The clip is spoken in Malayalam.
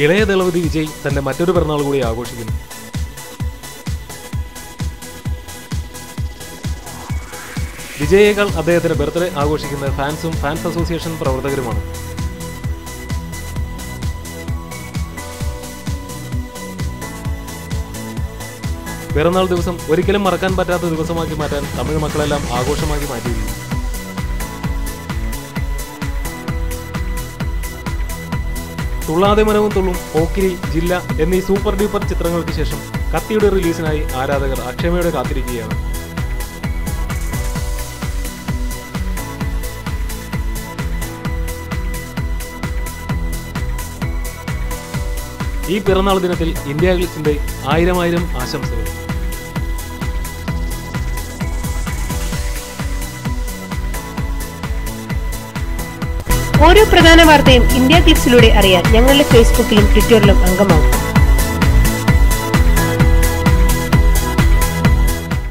ഇളയ ദളപതി വിജയ് തന്റെ മറ്റൊരു പിറന്നാൾ കൂടി ആഘോഷിക്കുന്നു. വിജയേക്കാൾ അദ്ദേഹത്തിന്റെ ബർത്ത്ഡേ ആഘോഷിക്കുന്ന ഫാൻസും ഫാൻസ് അസോസിയേഷൻ പ്രവർത്തകരുമാണ്. പിറന്നാൾ ദിവസം ഒരിക്കലും മറക്കാൻ പറ്റാത്ത ദിവസമാക്കി മാറ്റാൻ തമിഴ് മക്കളെല്ലാം ആഘോഷമാക്കി മാറ്റിയിരിക്കുന്നു. തുള്ളാതെ മനവും തുള്ളും, പോക്കിരി, ജില്ല എന്നീ സൂപ്പർ ഡ്യൂപ്പർ ചിത്രങ്ങൾക്ക് ശേഷം കത്തിയുടെ റിലീസിനായി ആരാധകർ അക്ഷമയോടെ കാത്തിരിക്കുകയാണ്. ഈ പിറന്നാൾ ദിനത്തിൽ ഇന്ത്യ ഗിൽസിന്റെ 1000 ആശംസകൾ. ഓരോ പ്രധാന വാർത്തയും ഇന്ത്യ ക്ലിപ്സിലൂടെ അറിയാൻ ഞങ്ങളുടെ ഫേസ്ബുക്കിലും ട്വിറ്ററിലും അംഗമാകും.